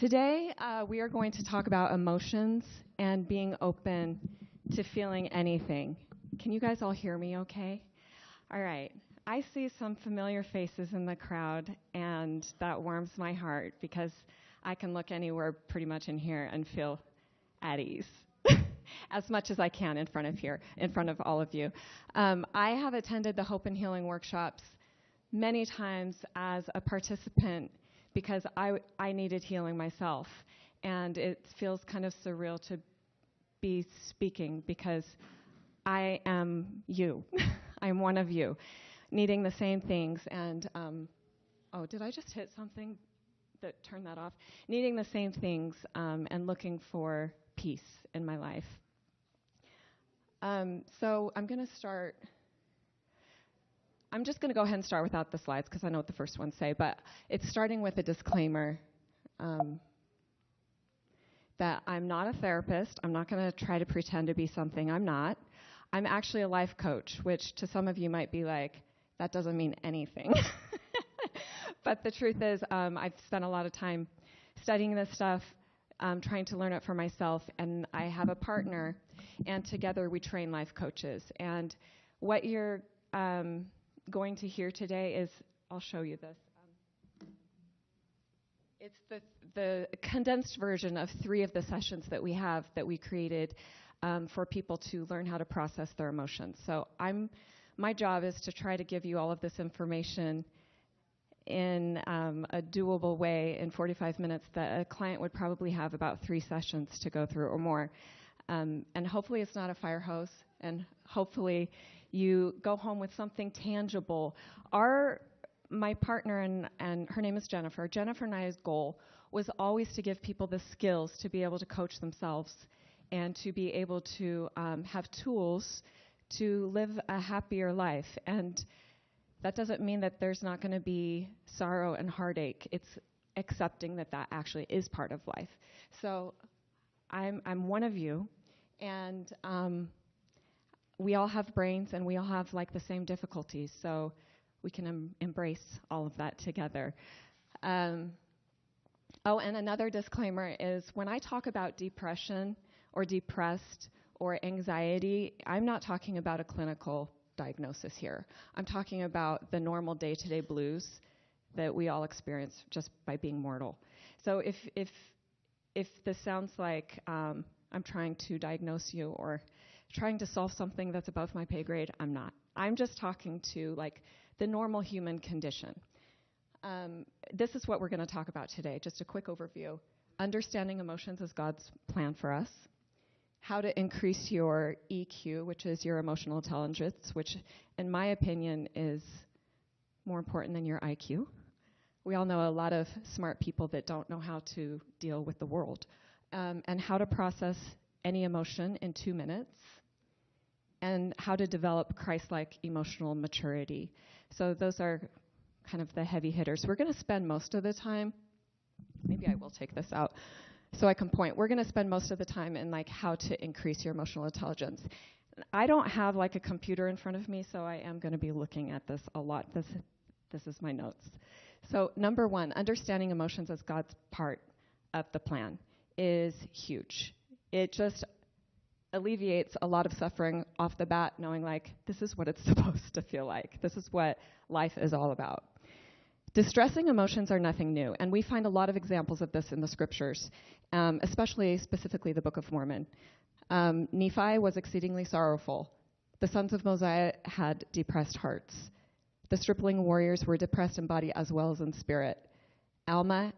Today, we are going to talk about emotions and being open to feeling anything. Can you guys all hear me okay? All right. I see some familiar faces in the crowd, and that warms my heart because I can look anywhere pretty much in here and feel at ease as much as I can in front of all of you. I have attended the Hope and Healing workshops many times as a participant because I needed healing myself. And it feels kind of surreal to be speaking because I am you. I'm one of you, needing the same things. And, did I just hit something that turned that off? Needing the same things and looking for peace in my life. So I'm going to start. I'm just going to go ahead and start without the slides because I know what the first ones say, but it's starting with a disclaimer that I'm not a therapist. I'm not going to try to pretend to be something I'm not. I'm actually a life coach, which to some of you might be like, that doesn't mean anything. But the truth is, I've spent a lot of time studying this stuff, trying to learn it for myself, and I have a partner, and together we train life coaches. And what you're going to hear today is, I'll show you this. It's the condensed version of 3 of the sessions that we have that we created for people to learn how to process their emotions. So my job is to try to give you all of this information in a doable way in 45 minutes that a client would probably have about 3 sessions to go through or more. And hopefully it's not a fire hose, and hopefully you go home with something tangible. My partner, and her name is Jennifer. Jennifer and I's goal was always to give people the skills to be able to coach themselves and to be able to have tools to live a happier life. And that doesn't mean that there's not going to be sorrow and heartache. It's accepting that that actually is part of life. So I'm one of you, and we all have brains, and we all have like the same difficulties. So we can embrace all of that together. And another disclaimer is when I talk about depression or depressed or anxiety, I'm not talking about a clinical diagnosis here. I'm talking about the normal day-to-day blues that we all experience just by being mortal. So if this sounds like I'm trying to diagnose you or trying to solve something that's above my pay grade, I'm not. I'm just talking to like the normal human condition. This is what we're going to talk about today. Just a quick overview. Understanding emotions as God's plan for us. How to increase your EQ, which is your emotional intelligence, which in my opinion is more important than your IQ. We all know a lot of smart people that don't know how to deal with the world. And how to process any emotion in 2 minutes. And how to develop Christ-like emotional maturity. So those are kind of the heavy hitters. We're going to spend most of the time, maybe I will take this out so I can point. We're going to spend most of the time in like how to increase your emotional intelligence. I don't have like a computer in front of me, so I am going to be looking at this a lot. This is my notes. So number 1, understanding emotions as God's part of the plan is huge. It just alleviates a lot of suffering off the bat, knowing like this is what it's supposed to feel like. This is what life is all about. Distressing emotions are nothing new, and we find a lot of examples of this in the scriptures, specifically the Book of Mormon. Nephi was exceedingly sorrowful. The sons of Mosiah had depressed hearts. The stripling warriors were depressed in body as well as in spirit. Alma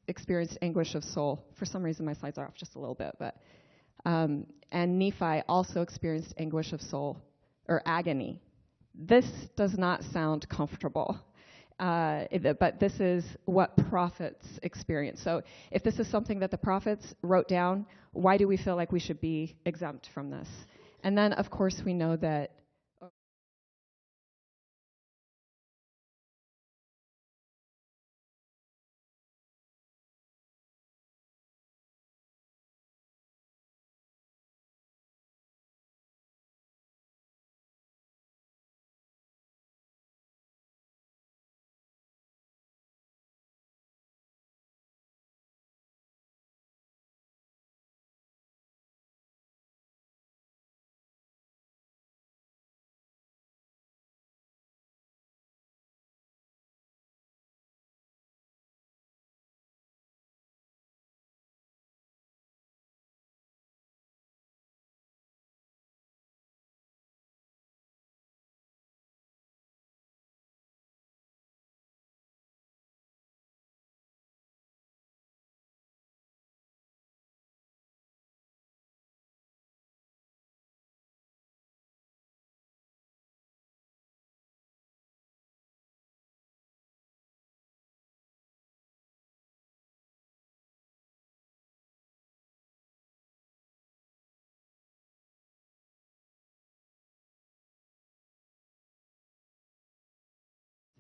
experienced anguish of soul. For some reason, my slides are off just a little bit, but and Nephi also experienced anguish of soul, or agony. This does not sound comfortable, but this is what prophets experience. So if this is something that the prophets wrote down, why do we feel like we should be exempt from this? And then, of course, we know that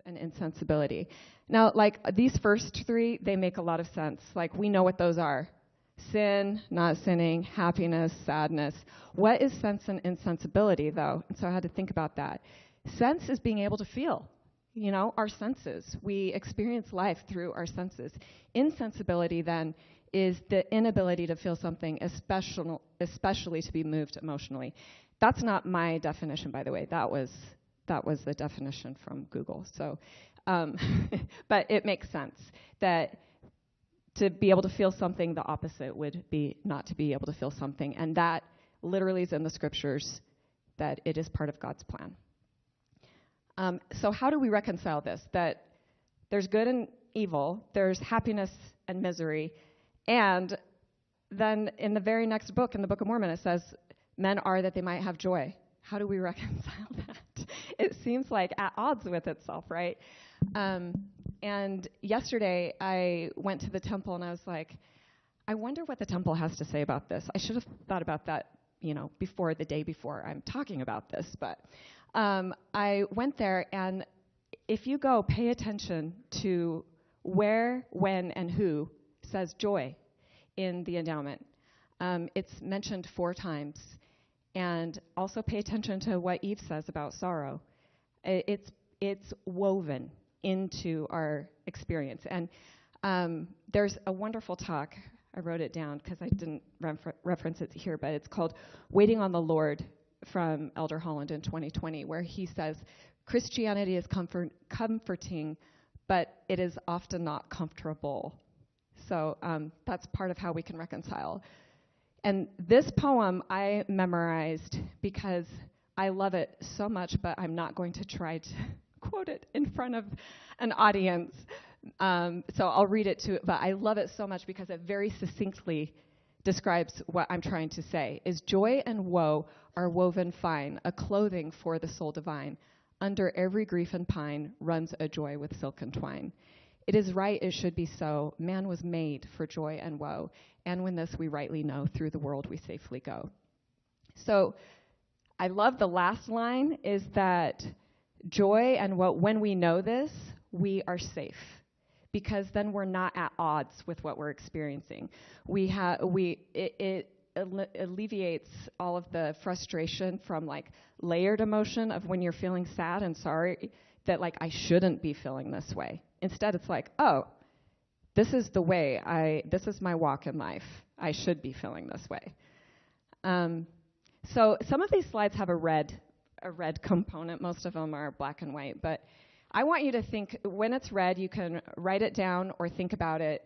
and insensibility. Now, like these first three, they make a lot of sense. Like we know what those are. Sin, not sinning, happiness, sadness. What is sense and insensibility, though? And so I had to think about that. Sense is being able to feel, our senses. We experience life through our senses. Insensibility, then, is the inability to feel something, especially to be moved emotionally. That's not my definition, by the way. That was the definition from Google. So, but it makes sense that to be able to feel something, the opposite would be not to be able to feel something. And that literally is in the scriptures, that it is part of God's plan. So how do we reconcile this? That there's good and evil, there's happiness and misery, and then in the very next book, in the Book of Mormon, it says, men are that they might have joy. How do we reconcile that? It seems like at odds with itself, right? And yesterday, I went to the temple, and I was like, I wonder what the temple has to say about this. I should have thought about that, before the day before I'm talking about this. But I went there, and if you go pay attention to where, when, and who says joy in the endowment, it's mentioned 4 times. And also pay attention to what Eve says about sorrow. It's woven into our experience. And there's a wonderful talk. I wrote it down because I didn't reference it here, but it's called Waiting on the Lord from Elder Holland in 2020, where he says, Christianity is comforting, but it is often not comfortable. So that's part of how we can reconcile. And this poem I memorized because I love it so much, but I'm not going to try to quote it in front of an audience. So I'll read it to it, but I love it so much because it very succinctly describes what I'm trying to say. Is joy and woe are woven fine, a clothing for the soul divine. Under every grief and pine runs a joy with silken twine. It is right, it should be so. Man was made for joy and woe. And when this we rightly know, through the world we safely go. So I love the last line is that joy and woe, when we know this, we are safe. Because then we're not at odds with what we're experiencing. It alleviates all of the frustration from like layered emotion of when you're feeling sad and sorry that like I shouldn't be feeling this way. Instead, it's like, oh, this is my walk in life. I should be feeling this way. So some of these slides have a red component. Most of them are black and white. But I want you to think, when it's red, you can write it down or think about it,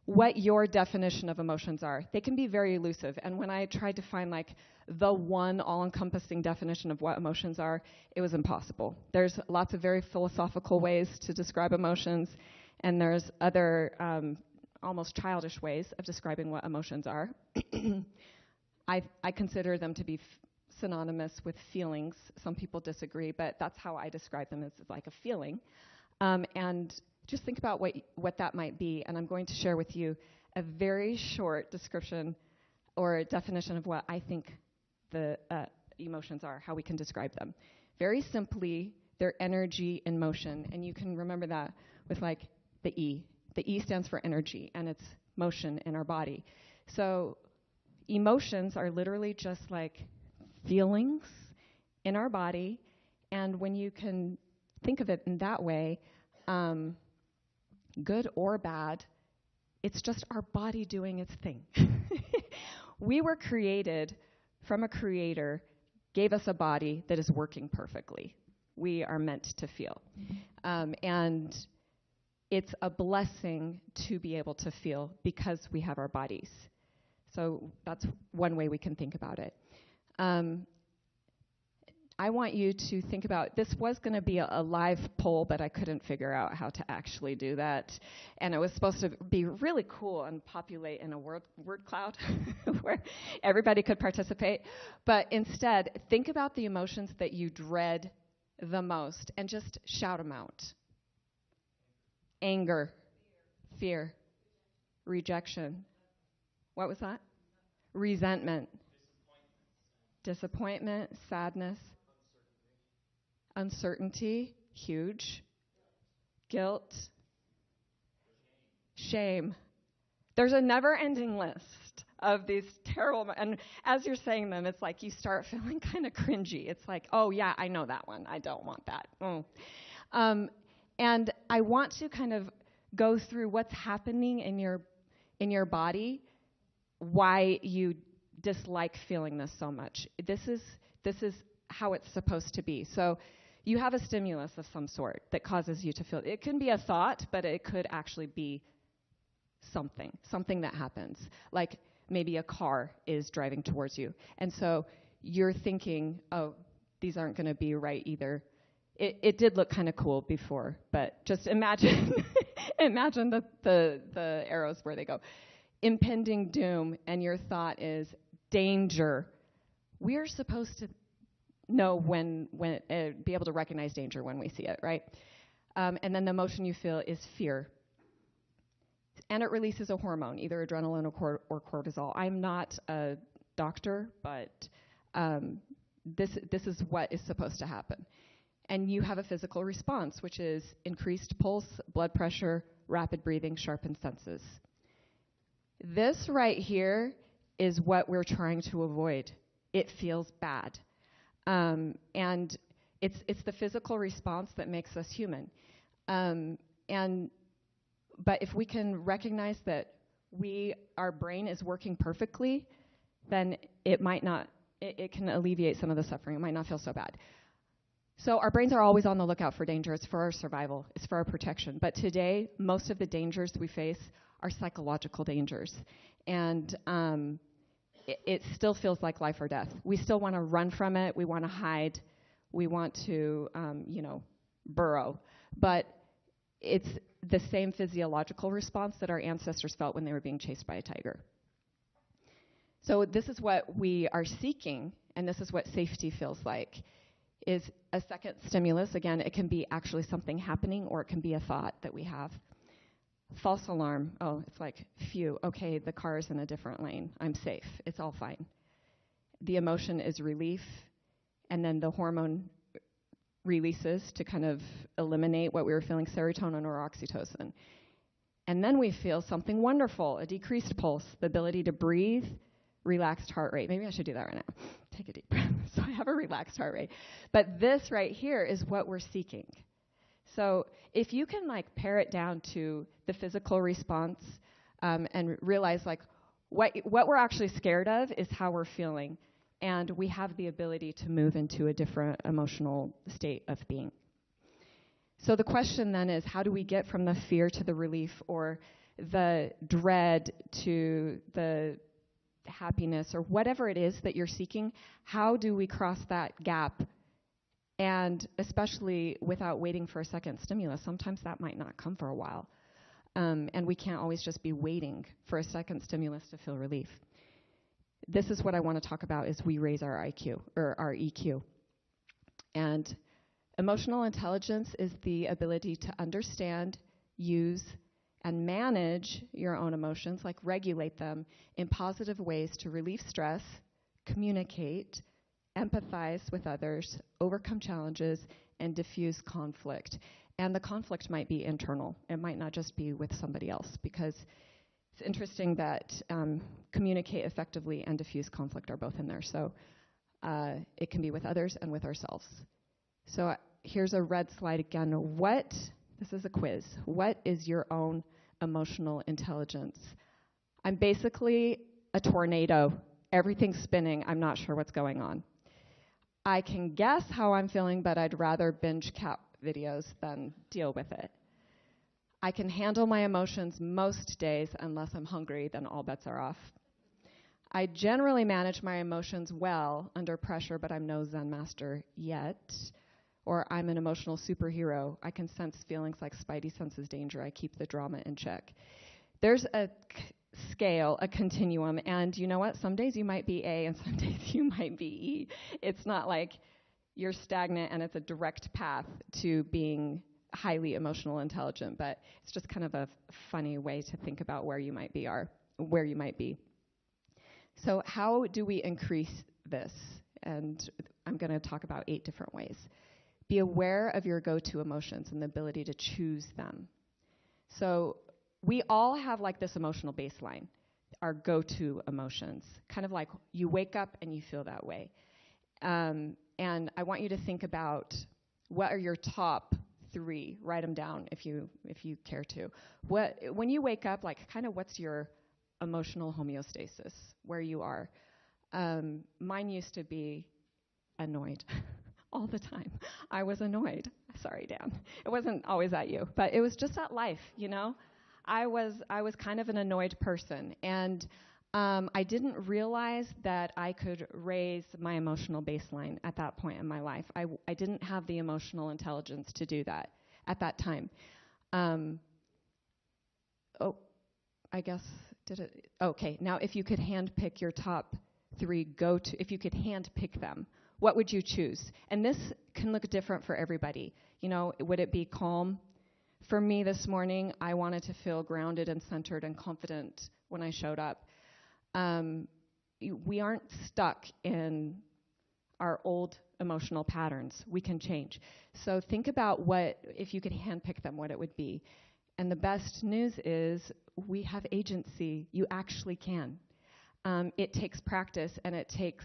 what your definition of emotions are. They can be very elusive. And when I tried to find like the one all-encompassing definition of what emotions are, it was impossible. There's lots of very philosophical ways to describe emotions, and there's other almost childish ways of describing what emotions are. I consider them to be synonymous with feelings. Some people disagree, but that's how I describe them, as like a feeling. And just think about what that might be, and I'm going to share with you a very short description or definition of what I think the emotions are, how we can describe them. Very simply, they're energy in motion, and you can remember that with like the E. The E stands for energy, and it's motion in our body. So emotions are literally just like feelings in our body, and when you can think of it in that way, good or bad, it's just our body doing its thing. We were created from a creator, gave us a body that is working perfectly. We are meant to feel. And it's a blessing to be able to feel because we have our bodies. So that's one way we can think about it. I want you to think about, this was going to be a live poll, but I couldn't figure out how to actually do that. And it was supposed to be really cool and populate in a word cloud where everybody could participate. But instead, think about the emotions that you dread the most and just shout them out. Anger, fear, rejection. What was that? Resentment. Disappointment, sadness. Uncertainty, huge. guilt, shame. There's a never-ending list of these terrible, and as you're saying them, it's like you start feeling kind of cringy. It's like, oh yeah, I know that one. I don't want that. And I want to kind of go through what's happening in your body, why you dislike feeling this so much. This is how it's supposed to be. So you have a stimulus of some sort that causes you to feel. It can be a thought, but it could actually be something that happens. Like maybe a car is driving towards you. And so you're thinking, oh, these aren't going to be right either. It did look kind of cool before, but just imagine imagine the arrows where they go. Impending doom, and your thought is danger. We're supposed to know when be able to recognize danger when we see it, right? And then the emotion you feel is fear. And it releases a hormone, either adrenaline or cortisol. I'm not a doctor, but this is what is supposed to happen. And you have a physical response, which is increased pulse, blood pressure, rapid breathing, sharpened senses. This right here is what we're trying to avoid. It feels bad. And it's the physical response that makes us human. But if we can recognize that our brain is working perfectly, then it can alleviate some of the suffering. It might not feel so bad. So our brains are always on the lookout for danger. It's for our survival. It's for our protection. But today, most of the dangers we face are psychological dangers. And it still feels like life or death. We still want to run from it. We want to hide. We want to, burrow. But it's the same physiological response that our ancestors felt when they were being chased by a tiger. So this is what we are seeking, and this is what safety feels like, is a second stimulus. Again, it can be actually something happening, or it can be a thought that we have. False alarm. Oh, it's like, phew, okay, the car is in a different lane. I'm safe. It's all fine. The emotion is relief, and then the hormone releases to kind of eliminate what we were feeling, serotonin or oxytocin. And then we feel something wonderful, a decreased pulse, the ability to breathe, relaxed heart rate. Maybe I should do that right now. Take a deep breath. So I have a relaxed heart rate. But this right here is what we're seeking. So if you can pare it down to the physical response and realize what we're actually scared of is how we're feeling. And we have the ability to move into a different emotional state of being. So the question then is, how do we get from the fear to the relief, or the dread to the happiness, or whatever it is that you're seeking? How do we cross that gap? And especially without waiting for a second stimulus, sometimes that might not come for a while. And we can't always just be waiting for a second stimulus to feel relief. This is what I want to talk about, is we raise our IQ, or our EQ. And emotional intelligence is the ability to understand, use, and manage your own emotions, regulate them in positive ways to relieve stress, communicate, empathize with others, overcome challenges, and diffuse conflict. And the conflict might be internal. It might not just be with somebody else, because it's interesting that communicate effectively and diffuse conflict are both in there. So it can be with others and with ourselves. So here's a red slide again. This is a quiz. What is your own emotional intelligence? I'm basically a tornado. Everything's spinning. I'm not sure what's going on. I can guess how I'm feeling, but I'd rather binge cat videos than deal with it. I can handle my emotions most days. Unless I'm hungry, then all bets are off. I generally manage my emotions well under pressure, but I'm no Zen master yet. Or I'm an emotional superhero. I can sense feelings like Spidey senses danger. I keep the drama in check. There's a scale, a continuum, and you know what? Some days you might be A, and some days you might be E. It's not like you're stagnant and it's a direct path to being highly emotional intelligent, but it's just kind of a funny way to think about where you might be. So how do we increase this? And I'm going to talk about 8 different ways. Be aware of your go-to emotions and the ability to choose them. So we all have like this emotional baseline, our go-to emotions, kind of like you wake up and you feel that way. And I want you to think about what are your top 3. Write them down if you care to. When you wake up, like kind of what's your emotional homeostasis, where you are? Mine used to be annoyed all the time. I was annoyed. Sorry, Dan. It wasn't always at you, but it was just at life, you know? I was kind of an annoyed person, and I didn't realize that I could raise my emotional baseline at that point in my life. I didn't have the emotional intelligence to do that at that time. Okay, now if you could handpick your top 3 if you could handpick them, what would you choose? And this can look different for everybody. You know, would it be calm? For me this morning, I wanted to feel grounded and centered and confident when I showed up. We aren't stuck in our old emotional patterns. We can change. So think about if you could handpick them, what it would be. And the best news is we have agency. You actually can. It takes practice and it takes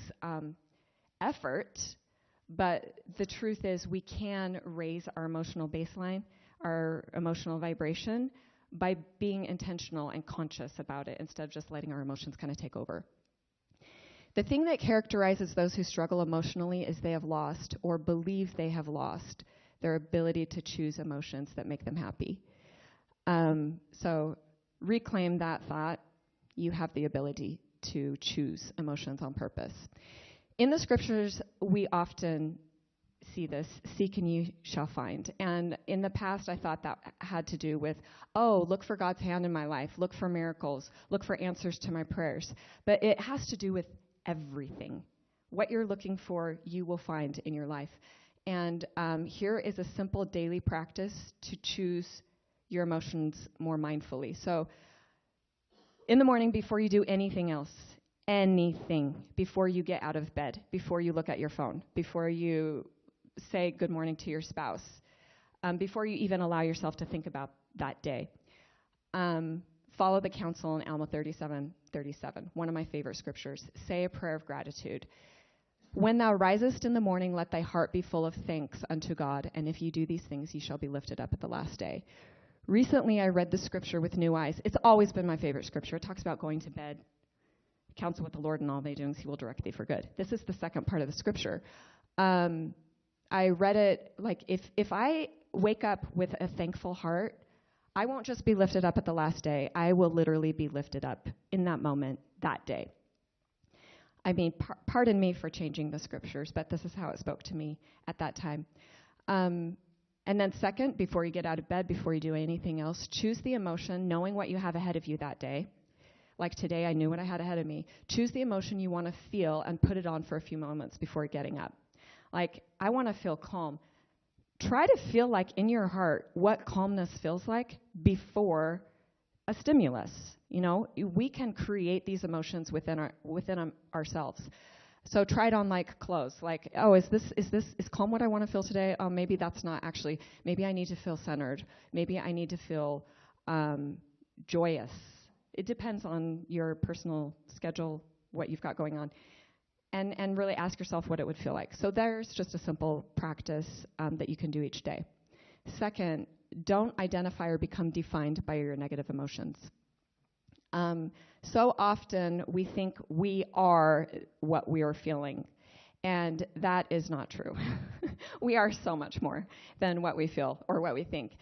effort, but the truth is we can raise our emotional baseline, our emotional vibration, by being intentional and conscious about it instead of just letting our emotions kind of take over. The thing that characterizes those who struggle emotionally is they have lost or believe they have lost their ability to choose emotions that make them happy. So reclaim that thought. You have the ability to choose emotions on purpose. In the scriptures, we often see this, seek and you shall find. And in the past, I thought that had to do with, look for God's hand in my life, look for miracles, look for answers to my prayers. But it has to do with everything. What you're looking for, you will find in your life. And here is a simple daily practice to choose your emotions more mindfully. So in the morning, before you do anything else, before you get out of bed, before you look at your phone, before you say good morning to your spouse, before you even allow yourself to think about that day, follow the counsel in Alma 37:37, one of my favorite scriptures. Say a prayer of gratitude. When thou risest in the morning, let thy heart be full of thanks unto God, and if you do these things, ye shall be lifted up at the last day. Recently, I read the scripture with new eyes. It's always been my favorite scripture. It talks about going to bed, counsel with the Lord, and all thy doings he will direct thee for good. This is the second part of the scripture. I read it like if I wake up with a thankful heart, I won't just be lifted up at the last day. I will literally be lifted up in that moment, that day. I mean, pardon me for changing the scriptures, but this is how it spoke to me at that time. And then second, before you get out of bed, before you do anything else, choose the emotion, knowing what you have ahead of you that day. Like today, I knew what I had ahead of me. Choose the emotion you want to feel and put it on for a few moments before getting up. Like, I want to feel calm. Try to feel like in your heart what calmness feels like before a stimulus. You know, we can create these emotions within ourselves. So try it on like clothes. Like, is calm what I want to feel today? Oh, maybe that's not actually. Maybe I need to feel centered. Maybe I need to feel joyous. It depends on your personal schedule, what you've got going on. And really ask yourself what it would feel like. So there's just a simple practice that you can do each day. Second, don't identify or become defined by your negative emotions. So often we think we are what we are feeling, and that is not true. We are so much more than what we feel or what we think.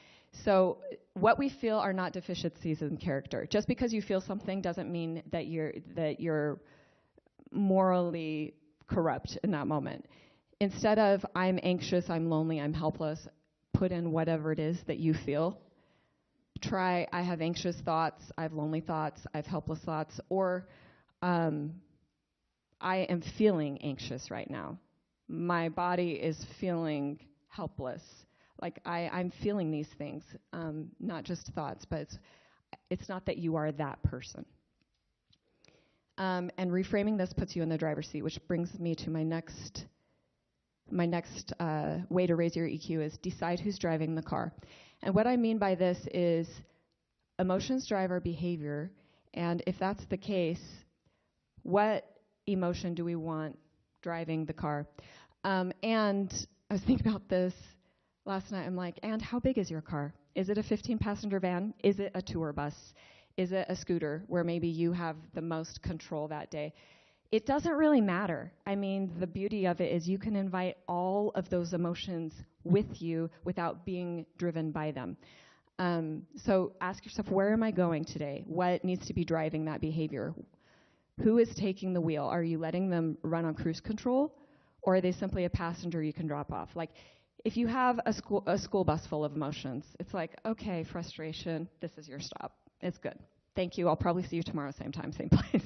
So what we feel are not deficiencies in character. Just because you feel something doesn't mean that you're morally corrupt in that moment. Instead of I'm anxious, I'm lonely, I'm helpless, put in whatever it is that you feel. Try I have anxious thoughts, I have lonely thoughts, I have helpless thoughts, or I am feeling anxious right now. My body is feeling helpless. Like I'm feeling these things, not just thoughts, but it's not that you are that person. And reframing this puts you in the driver's seat, which brings me to my next my next way to raise your EQ is decide who's driving the car. And what I mean by this is emotions drive our behavior, and if that's the case, what emotion do we want driving the car? And I was thinking about this last night. I'm like, and how big is your car? Is it a 15-passenger van? Is it a tour bus? Is it a scooter where maybe you have the most control that day? It doesn't really matter. I mean, the beauty of it is you can invite all of those emotions with you without being driven by them. So ask yourself, where am I going today? What needs to be driving that behavior? Who is taking the wheel? Are you letting them run on cruise control, or are they simply a passenger you can drop off? Like, if you have a school bus full of emotions, it's like, okay, frustration, this is your stop. It's good. Thank you. I'll probably see you tomorrow, same time, same place.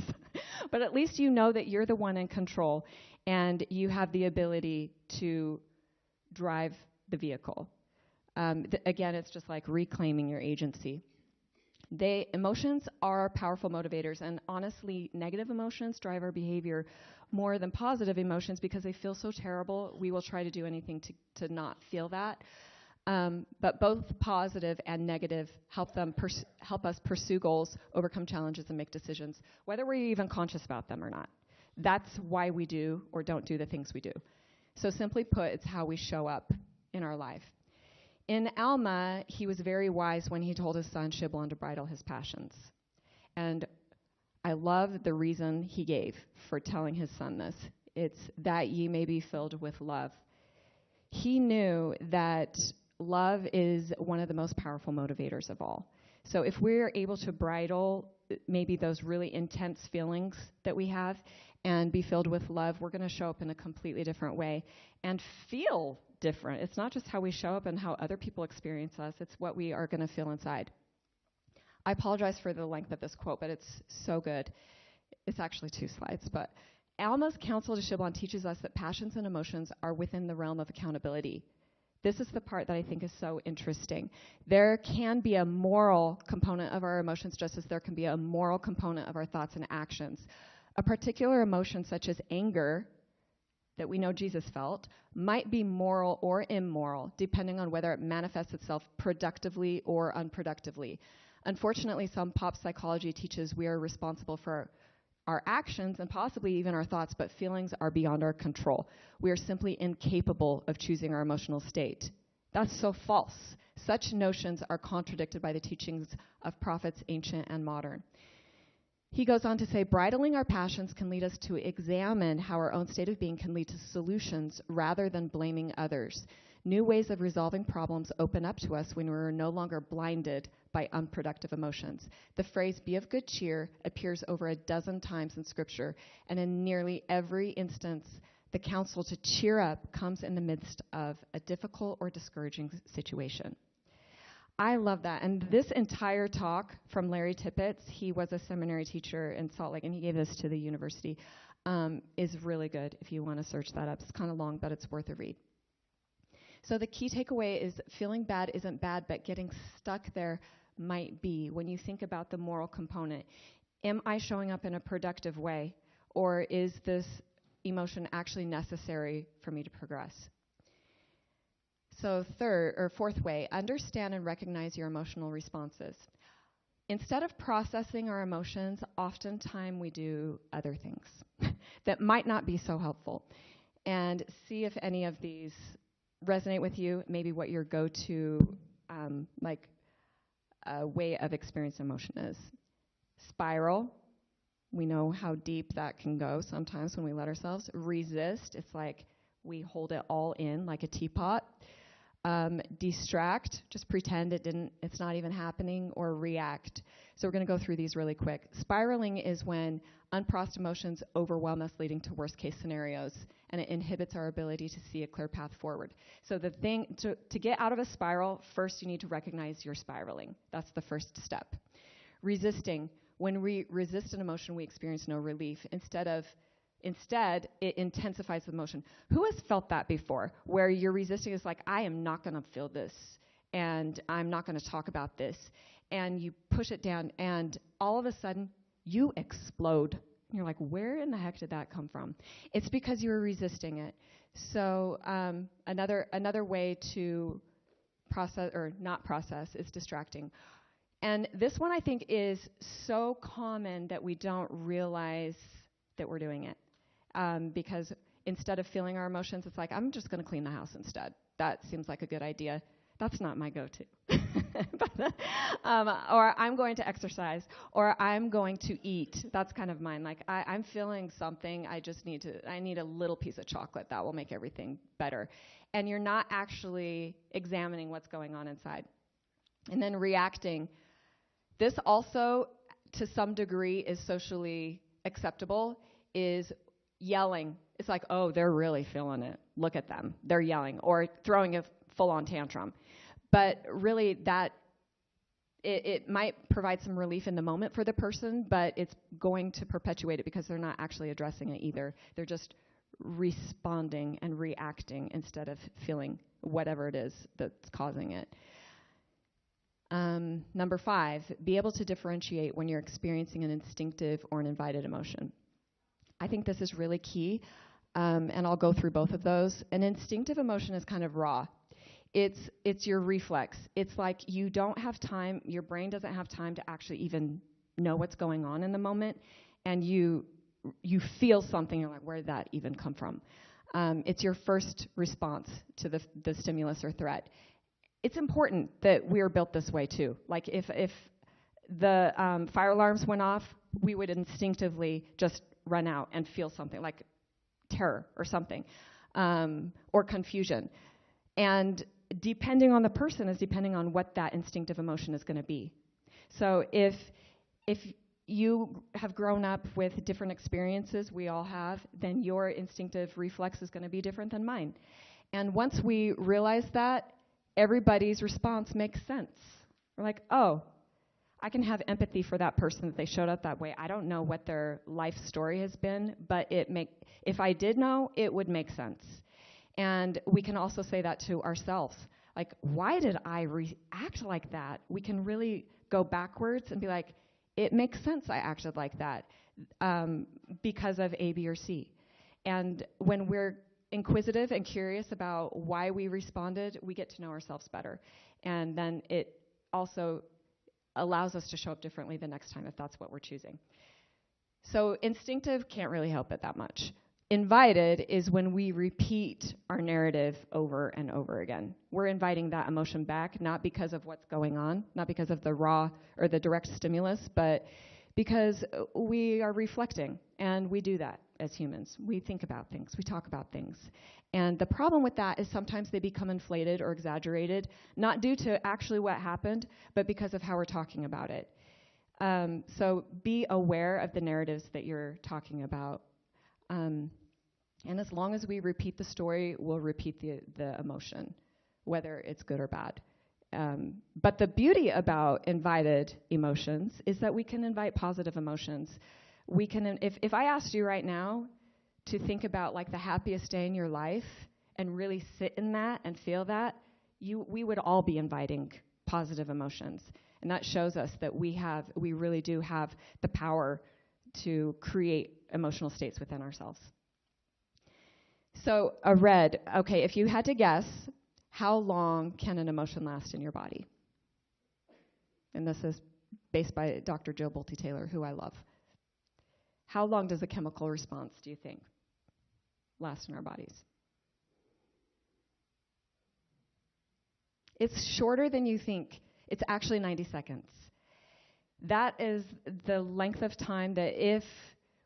But at least you know that you're the one in control, and you have the ability to drive the vehicle. Again, it's just like reclaiming your agency. Emotions are powerful motivators, and honestly, negative emotions drive our behavior more than positive emotions because they feel so terrible. We will try to do anything to not feel that. But both positive and negative help us pursue goals, overcome challenges, and make decisions, whether we're even conscious about them or not. That's why we do or don't do the things we do. So simply put, it's how we show up in our life. In Alma, he was very wise when he told his son Shiblon to bridle his passions. And I love the reason he gave for telling his son this. It's that ye may be filled with love. He knew that love is one of the most powerful motivators of all. So if we're able to bridle maybe those really intense feelings that we have and be filled with love, we're going to show up in a completely different way and feel different. It's not just how we show up and how other people experience us, it's what we are going to feel inside. I apologize for the length of this quote, but it's so good. It's actually 2 slides, but Alma's counsel to Shiblon teaches us that passions and emotions are within the realm of accountability. This is the part that I think is so interesting. There can be a moral component of our emotions just as there can be a moral component of our thoughts and actions. A particular emotion such as anger that we know Jesus felt might be moral or immoral, depending on whether it manifests itself productively or unproductively. Unfortunately, some pop psychology teaches we are responsible for our actions and possibly even our thoughts, but feelings are beyond our control. We are simply incapable of choosing our emotional state. That's so false. Such notions are contradicted by the teachings of prophets, ancient and modern. He goes on to say, bridling our passions can lead us to examine how our own state of being can lead to solutions rather than blaming others. New ways of resolving problems open up to us when we're no longer blinded by unproductive emotions. The phrase, be of good cheer, appears over 12 times in Scripture, and in nearly every instance, the counsel to cheer up comes in the midst of a difficult or discouraging situation. I love that. And this entire talk from Larry Tippett, he was a seminary teacher in Salt Lake, and he gave this to the university, is really good if you want to search that up. It's kind of long, but it's worth a read. So the key takeaway is feeling bad isn't bad, but getting stuck there might be. When you think about the moral component, am I showing up in a productive way, or is this emotion actually necessary for me to progress? So fourth way, understand and recognize your emotional responses. Instead of processing our emotions, oftentimes we do other things that might not be so helpful. And see if any of these resonate with you, maybe what your go-to way of experiencing emotion is. Spiral. We know how deep that can go sometimes when we let ourselves. Resist. It's like we hold it all in like a teapot. Distract, just pretend it's not even happening, or react. So we're going to go through these really quick. Spiraling is when unprocessed emotions overwhelm us, leading to worst case scenarios, and it inhibits our ability to see a clear path forward. So the thing, to get out of a spiral, first you need to recognize you're spiraling. That's the first step. Resisting, when we resist an emotion, we experience no relief. Instead, it intensifies the emotion. Who has felt that before, where you're resisting is like, I am not going to feel this, and I'm not going to talk about this, and you push it down, and all of a sudden, you explode. You're like, where in the heck did that come from? It's because you were resisting it. So another way to process or not process is distracting. And this one I think is so common that we don't realize that we're doing it. Because instead of feeling our emotions, it's like, I'm just going to clean the house instead. That seems like a good idea. That's not my go-to. Or I'm going to exercise, or I'm going to eat. That's kind of mine. Like, I'm feeling something. I need a little piece of chocolate. That will make everything better. And you're not actually examining what's going on inside. And then reacting. This also, to some degree, is socially acceptable, is yelling. It's like, oh, they're really feeling it. Look at them. They're yelling. Or throwing a full-on tantrum. But really, it might provide some relief in the moment for the person, but it's going to perpetuate it because they're not actually addressing it either. They're just responding and reacting instead of feeling whatever it is that's causing it. Number 5, be able to differentiate when you're experiencing an instinctive or an invited emotion. I think this is really key, and I'll go through both of those. An instinctive emotion is kind of raw. It's your reflex. It's like you don't have time, your brain doesn't have time to actually even know what's going on in the moment, and you feel something, you're like, where did that even come from? It's your first response to the stimulus or threat. It's important that we are built this way too. Like if the fire alarms went off, we would instinctively just run out and feel something like terror or something, or confusion. And depending on the person is depending on what that instinctive emotion is going to be. So if you have grown up with different experiences, we all have, then your instinctive reflex is going to be different than mine. And once we realize that, everybody's response makes sense. We're like, oh, I can have empathy for that person that they showed up that way. I don't know what their life story has been, but if I did know, it would make sense. And we can also say that to ourselves. Like, why did I react like that? We can really go backwards and be like, it makes sense I acted like that because of A, B, or C. And when we're inquisitive and curious about why we responded, we get to know ourselves better. And then it also allows us to show up differently the next time if that's what we're choosing. So instinctive can't really help it that much. Invited is when we repeat our narrative over and over again. We're inviting that emotion back, not because of what's going on, not because of the raw or the direct stimulus, but because we are reflecting, and we do that as humans. We think about things, we talk about things. And the problem with that is sometimes they become inflated or exaggerated, not due to actually what happened, but because of how we're talking about it. So be aware of the narratives that you're talking about. And as long as we repeat the story, we'll repeat the emotion, whether it's good or bad. But the beauty about invited emotions is that we can invite positive emotions. We can, if I asked you right now to think about like the happiest day in your life and really sit in that and feel that, we would all be inviting positive emotions. And that shows us that we really do have the power to create emotional states within ourselves. So a red, okay, if you had to guess, how long can an emotion last in your body? And this is based by Dr. Jill Bolte-Taylor, who I love. How long does a chemical response, do you think, last in our bodies? It's shorter than you think. It's actually 90 seconds. That is the length of time that if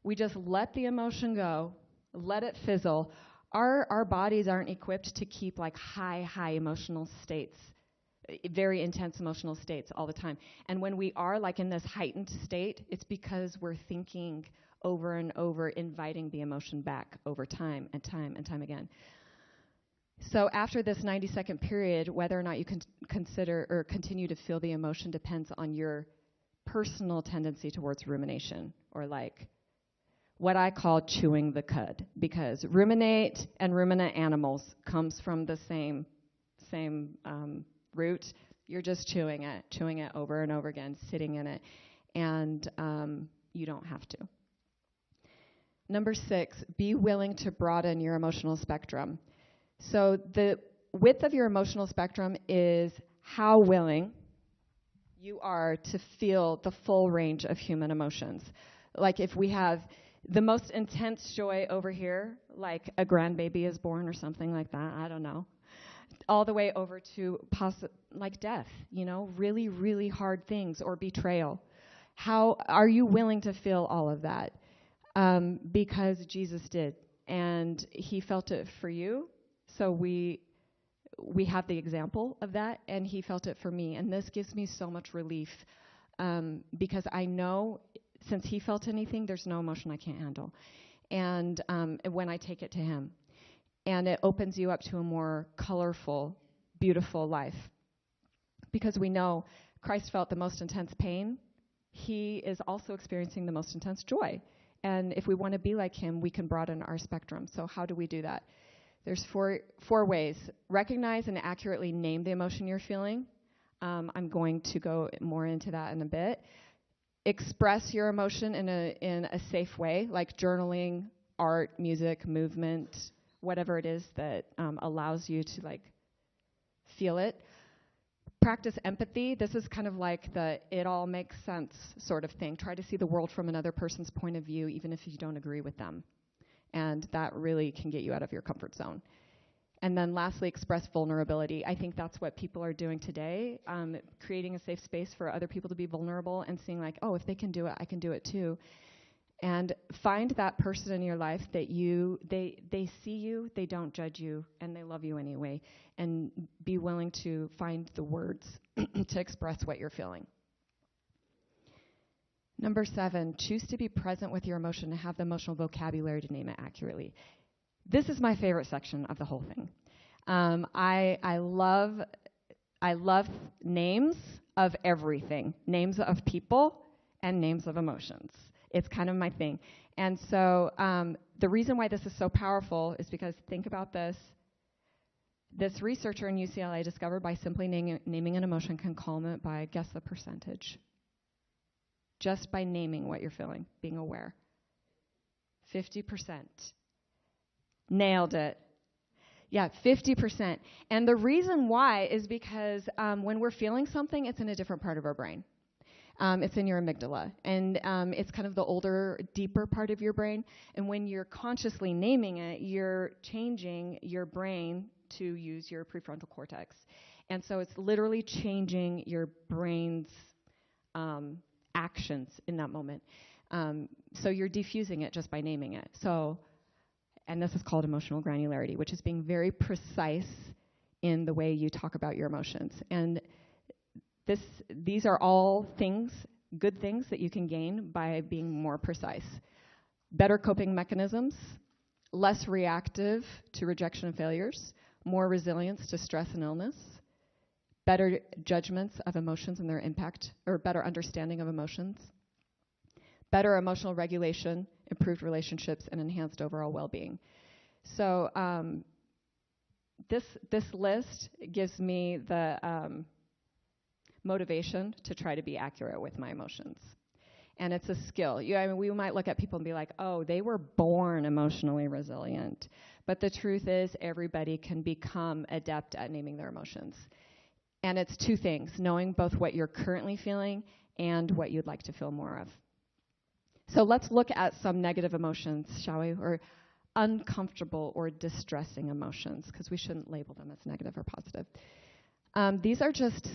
we just let the emotion go, let it fizzle, our bodies aren't equipped to keep like high emotional states, very intense emotional states all the time. And when we are like in this heightened state, it's because we're thinking over and over, inviting the emotion back over time and time and time again. So after this 90-second period, whether or not you can consider or continue to feel the emotion depends on your personal tendency towards rumination, or like what I call chewing the cud, because ruminate and ruminant animals comes from the same root. You're just chewing it over and over again, sitting in it, and you don't have to. Number 6, be willing to broaden your emotional spectrum. So the width of your emotional spectrum is how willing you are to feel the full range of human emotions. Like if we have the most intense joy over here, like a grandbaby is born or something like that, I don't know, all the way over to like death, really, really hard things, or betrayal. How are you willing to feel all of that? Because Jesus did, and he felt it for you, so we have the example of that, and he felt it for me, and this gives me so much relief, because I know since he felt anything, there's no emotion I can't handle, and when I take it to him, and it opens you up to a more colorful, beautiful life, because we know Christ felt the most intense pain. He is also experiencing the most intense joy, and if we want to be like him, we can broaden our spectrum. So how do we do that? There's four ways. Recognize and accurately name the emotion you're feeling. I'm going to go more into that in a bit. Express your emotion in a safe way, like journaling, art, music, movement, whatever it is that allows you to feel it. Practice empathy. This is kind of like the it all makes sense sort of thing. Try to see the world from another person's point of view, even if you don't agree with them. And that really can get you out of your comfort zone. And then lastly, express vulnerability. I think that's what people are doing today, creating a safe space for other people to be vulnerable and seeing if they can do it, I can do it too. And find that person in your life that they see you, they don't judge you, and they love you anyway. And be willing to find the words to express what you're feeling. Number 7, choose to be present with your emotion and have the emotional vocabulary to name it accurately. This is my favorite section of the whole thing. I love names of everything, names of people, and names of emotions. It's kind of my thing. And so the reason why this is so powerful is because think about this. This researcher in UCLA discovered by simply naming an emotion can calm it by, guess the percentage. Just by naming what you're feeling, being aware. 50%. Nailed it. Yeah, 50%. And the reason why is because when we're feeling something, it's in a different part of our brain. It's in your amygdala. And it's kind of the older, deeper part of your brain. And when you're consciously naming it, you're changing your brain to use your prefrontal cortex. And so it's literally changing your brain's actions in that moment. So you're diffusing it just by naming it. And this is called emotional granularity, which is being very precise in the way you talk about your emotions. And these are all things, good things that you can gain by being more precise. Better coping mechanisms, less reactive to rejection and failures, more resilience to stress and illness, better judgments of emotions and their impact, or better understanding of emotions, better emotional regulation, improved relationships, and enhanced overall well-being. So this list gives me the motivation to try to be accurate with my emotions. And it's a skill. We might look at people and be like, oh, they were born emotionally resilient. But the truth is, everybody can become adept at naming their emotions. And it's two things, knowing both what you're currently feeling and what you'd like to feel more of. So let's look at some negative emotions, shall we? Or uncomfortable or distressing emotions, because we shouldn't label them as negative or positive. These are just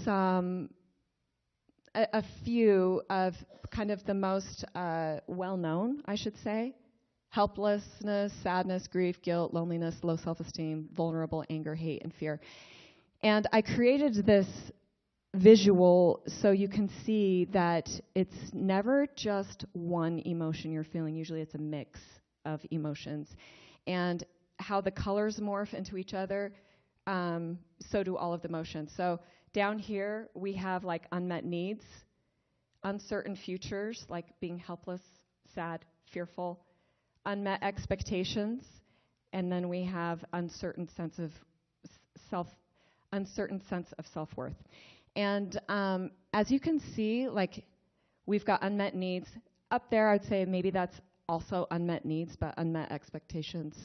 a few of kind of the most well-known, I should say. Helplessness, sadness, grief, guilt, loneliness, low self-esteem, vulnerable, anger, hate, and fear. And I created this visual so you can see that it's never just one emotion you're feeling. Usually it's a mix of emotions. And how the colors morph into each other, so do all of the emotions. So down here we have unmet needs, uncertain futures, like being helpless, sad, fearful, unmet expectations, and then we have uncertain sense of self-worth. And as you can see, we've got unmet needs. Up there, I'd say maybe that's also unmet needs, but unmet expectations,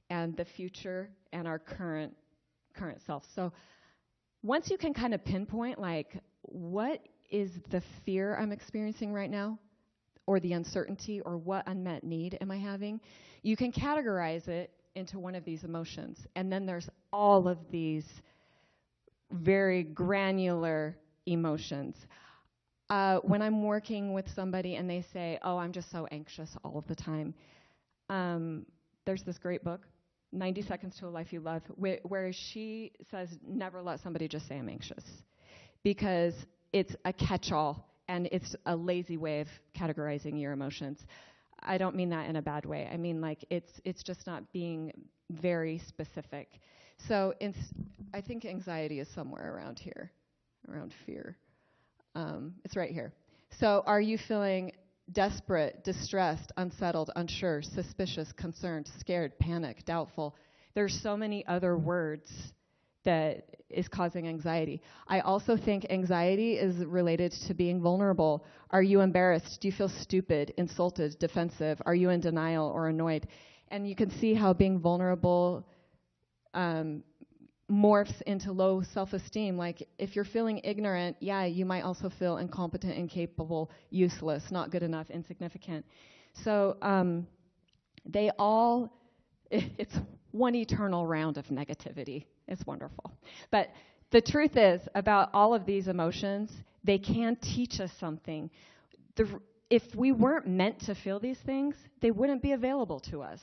and the future and our current self. So once you can kind of pinpoint, like, what is the fear I'm experiencing right now, or the uncertainty, or what unmet need am I having, you can categorize it into one of these emotions. And then there's all of these very granular emotions. When I'm working with somebody and they say, oh, I'm just so anxious all of the time, there's this great book, 90 Seconds to a Life You Love, where she says never let somebody just say I'm anxious, because it's a catch-all and it's a lazy way of categorizing your emotions. I don't mean that in a bad way. I mean, like, it's just not being very specific. So I think anxiety is somewhere around here, around fear. It's right here. So are you feeling desperate, distressed, unsettled, unsure, suspicious, concerned, scared, panicked, doubtful? There's so many other words that is causing anxiety. I also think anxiety is related to being vulnerable. Are you embarrassed? Do you feel stupid, insulted, defensive? Are you in denial or annoyed? And you can see how being vulnerable morphs into low self-esteem. Like, if you're feeling ignorant, yeah, you might also feel incompetent, incapable, useless, not good enough, insignificant. So it's one eternal round of negativity. It's wonderful. But the truth is, about all of these emotions, they can teach us something. If we weren't meant to feel these things, they wouldn't be available to us.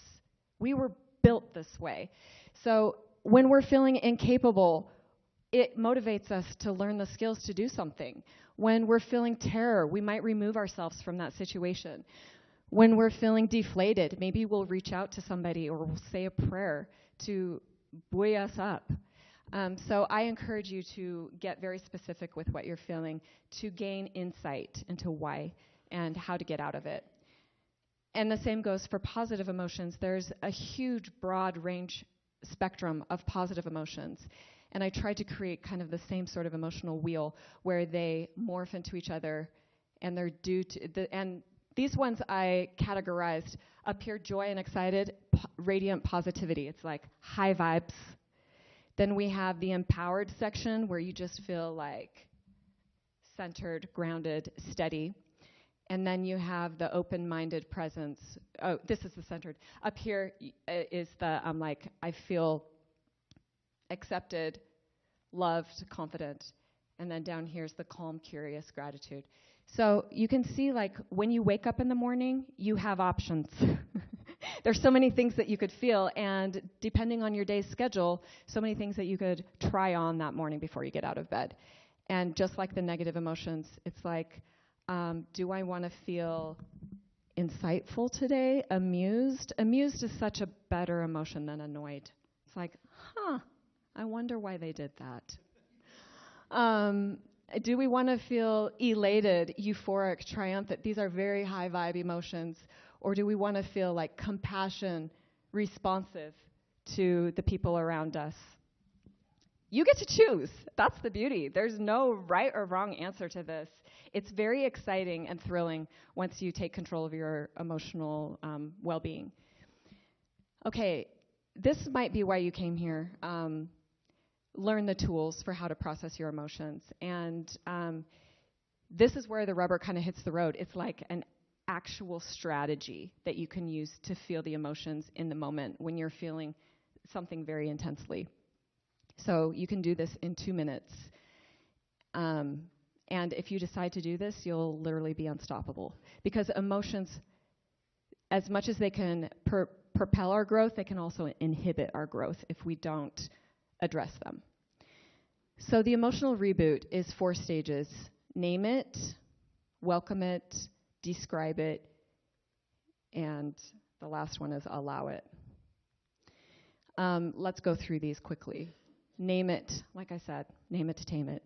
We were built this way. So when we're feeling incapable, it motivates us to learn the skills to do something. When we're feeling terror, we might remove ourselves from that situation. When we're feeling deflated, maybe we'll reach out to somebody or we'll say a prayer to buoy us up. So I encourage you to get very specific with what you're feeling to gain insight into why and how to get out of it. And the same goes for positive emotions. There's a huge, broad range spectrum of positive emotions. And I tried to create kind of the same sort of emotional wheel where they morph into each other, and they're due to and these ones I categorized up here: joy and excited, radiant positivity. It's like high vibes. Then we have the empowered section where you just feel like centered, grounded, steady. And then you have the open-minded presence. Oh, this is the centered. Up here is the like, I feel accepted, loved, confident. And then down here is the calm, curious, gratitude. So you can see, like, when you wake up in the morning, you have options. There's so many things that you could feel, and depending on your day's schedule, so many things that you could try on that morning before you get out of bed. And just like the negative emotions, it's like, do I want to feel insightful today? Amused? Amused is such a better emotion than annoyed. It's like, I wonder why they did that. Do we want to feel elated, euphoric, triumphant? These are very high vibe emotions. Or do we want to feel like compassion, responsive to the people around us? You get to choose. That's the beauty. There's no right or wrong answer to this. It's very exciting and thrilling once you take control of your emotional well-being. Okay, this might be why you came here. Learn the tools for how to process your emotions. And this is where the rubber kind of hits the road. It's like an actual strategy that you can use to feel the emotions in the moment when you're feeling something very intensely. So you can do this in 2 minutes. And if you decide to do this, you'll literally be unstoppable. Because emotions, as much as they can propel our growth, they can also inhibit our growth if we don't address them. So the emotional reboot is 4 stages. Name it, welcome it, describe it, and the last one is allow it. Let's go through these quickly. Name it, like I said, name it to tame it.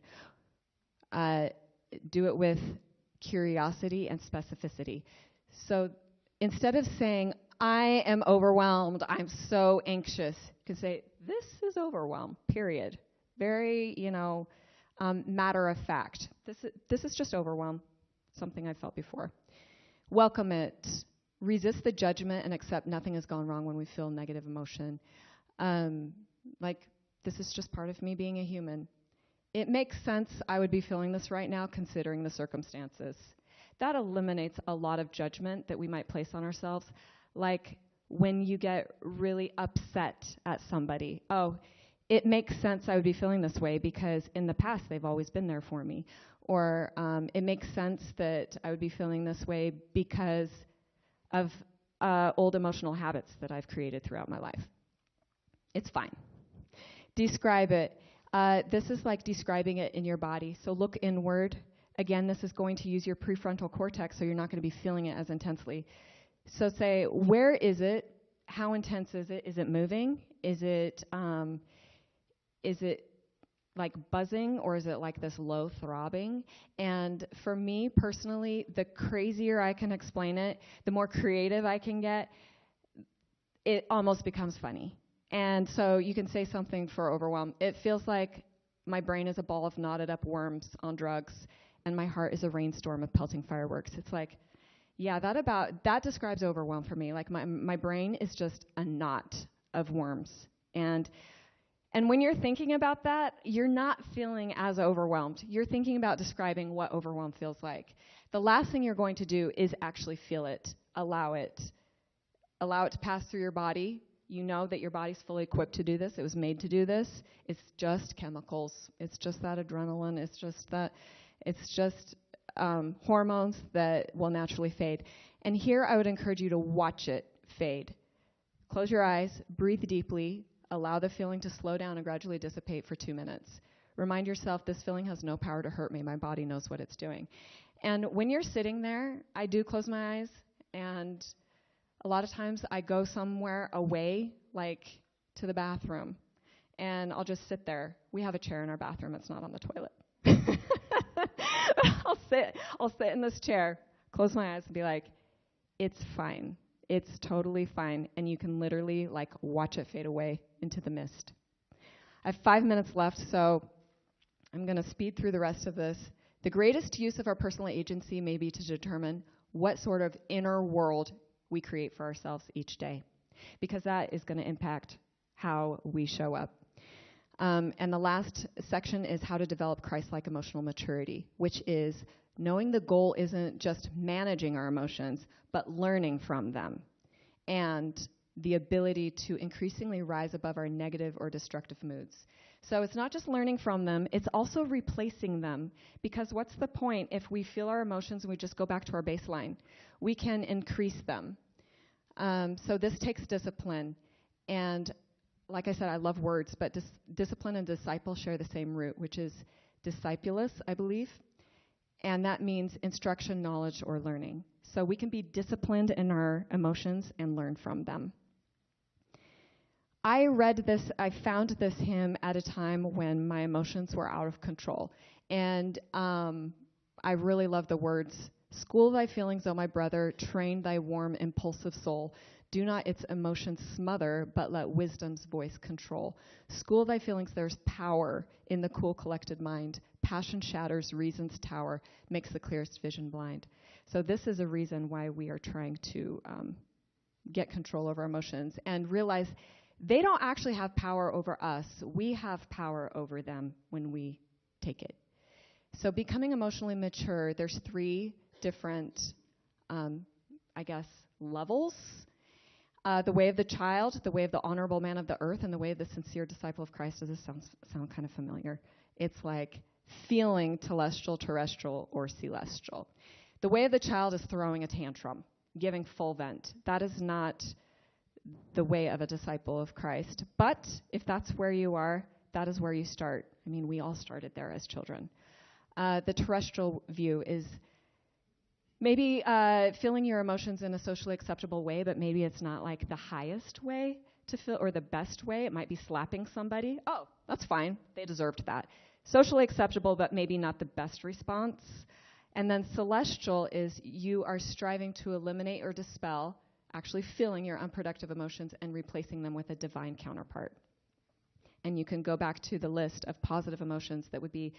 Do it with curiosity and specificity. So instead of saying, I am overwhelmed, I'm so anxious, you can say, this is overwhelm, period. Very, matter of fact. This is just overwhelm, something I felt before. Welcome it. resist the judgment and accept nothing has gone wrong when we feel negative emotion. Like, this is just part of me being a human. It makes sense I would be feeling this right now considering the circumstances. That eliminates a lot of judgment that we might place on ourselves. Like when you get really upset at somebody. Oh, it makes sense I would be feeling this way because in the past they've always been there for me. Or it makes sense that I would be feeling this way because of old emotional habits that I've created throughout my life. It's fine. Describe it. This is like describing it in your body. So look inward. Again, this is going to use your prefrontal cortex, so you're not going to be feeling it as intensely. So say, where is it? How intense is it? Is it moving? Is it like buzzing, or is it like this low throbbing? And for me personally, the crazier I can explain it, the more creative I can get, it almost becomes funny. And so you can say something for overwhelm. It feels like my brain is a ball of knotted up worms on drugs, and my heart is a rainstorm of pelting fireworks. It's like, yeah, that describes overwhelm for me. Like my brain is just a knot of worms. And when you're thinking about that, you're not feeling as overwhelmed. You're thinking about describing what overwhelm feels like. The last thing you're going to do is actually feel it, allow it to pass through your body. You know that your body's fully equipped to do this. It was made to do this. It's just chemicals. It's just that adrenaline. It's just hormones that will naturally fade. And here I would encourage you to watch it fade. Close your eyes, breathe deeply, allow the feeling to slow down and gradually dissipate for 2 minutes. Remind yourself this feeling has no power to hurt me. My body knows what it's doing. And when you're sitting there, I do close my eyes, and a lot of times I go somewhere away, like to the bathroom, and I'll just sit there. We have a chair in our bathroom. It's not on the toilet. I'll sit in this chair, close my eyes, and be like, it's fine. It's totally fine. And you can literally like watch it fade away into the mist. I have 5 minutes left, so I'm going to speed through the rest of this. The greatest use of our personal agency may be to determine what sort of inner world we create for ourselves each day, because that is going to impact how we show up. And the last section is how to develop Christ-like emotional maturity, which is knowing the goal isn't just managing our emotions, but learning from them, and the ability to increasingly rise above our negative or destructive moods. So it's not just learning from them, it's also replacing them, because what's the point if we feel our emotions and we just go back to our baseline? We can increase them. So this takes discipline. And like I said, I love words, but discipline and disciple share the same root, which is discipulus, I believe. And that means instruction, knowledge, or learning. So we can be disciplined in our emotions and learn from them. I found this hymn at a time when my emotions were out of control. And I really love the words, "School thy feelings, O my brother, train thy warm, impulsive soul. Do not its emotions smother, but let wisdom's voice control. School thy feelings, there's power in the cool, collected mind. Passion shatters reason's tower, makes the clearest vision blind." So this is a reason why we are trying to get control over emotions and realize they don't actually have power over us. We have power over them when we take it. So becoming emotionally mature, there's 3 different, levels. The way of the child, the way of the honorable man of the earth, and the way of the sincere disciple of Christ. Does this sound kind of familiar? It's like feeling telestial, terrestrial, or celestial. The way of the child is throwing a tantrum, giving full vent. That is not the way of a disciple of Christ. But if that's where you are, that is where you start. I mean, we all started there as children. The terrestrial view is maybe feeling your emotions in a socially acceptable way, but maybe it's not like the highest way to feel or the best way. It might be slapping somebody. Oh, that's fine. They deserved that. Socially acceptable, but maybe not the best response. And then celestial is you are striving to eliminate or dispel, actually feeling your unproductive emotions and replacing them with a divine counterpart. And you can go back to the list of positive emotions that would be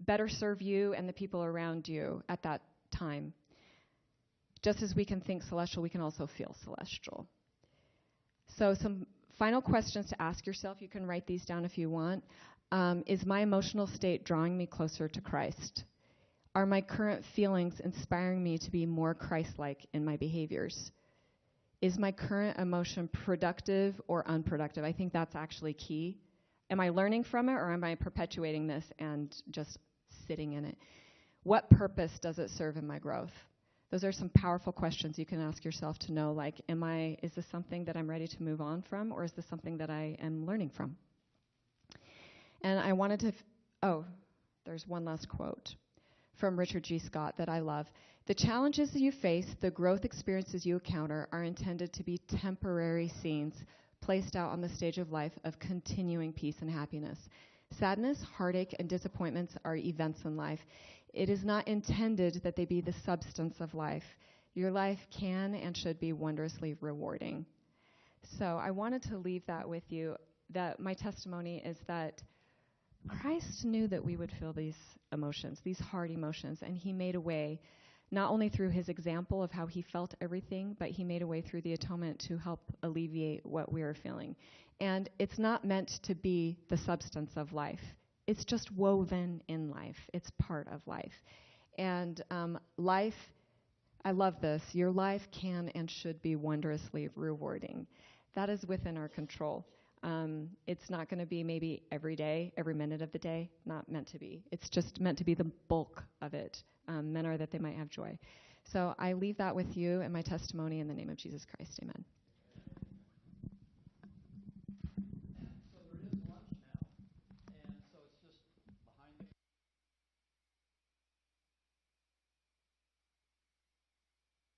better serve you and the people around you at that time. Just as we can think celestial, we can also feel celestial. So some final questions to ask yourself. You can write these down if you want. Is my emotional state drawing me closer to Christ? Are my current feelings inspiring me to be more Christ-like in my behaviors? Is my current emotion productive or unproductive? I think that's actually key. Am I learning from it, or am I perpetuating this and just sitting in it? What purpose does it serve in my growth? Those are some powerful questions you can ask yourself to know, like, is this something that I'm ready to move on from, or is this something that I am learning from? And I wanted to, there's one last quote from Richard G. Scott that I love. The challenges you face, the growth experiences you encounter, are intended to be temporary scenes placed out on the stage of life of continuing peace and happiness. Sadness, heartache, and disappointments are events in life. It is not intended that they be the substance of life. Your life can and should be wondrously rewarding. So I wanted to leave that with you, that my testimony is that Christ knew that we would feel these emotions, these hard emotions, and he made a way, not only through his example of how he felt everything, but he made a way through the atonement to help alleviate what we are feeling. And it's not meant to be the substance of life. It's just woven in life. It's part of life. And life, I love this, your life can and should be wondrously rewarding. That is within our control. It's not going to be maybe every day, every minute of the day, not meant to be. It's just meant to be the bulk of it, meant are that they might have joy. So I leave that with you and my testimony in the name of Jesus Christ. Amen.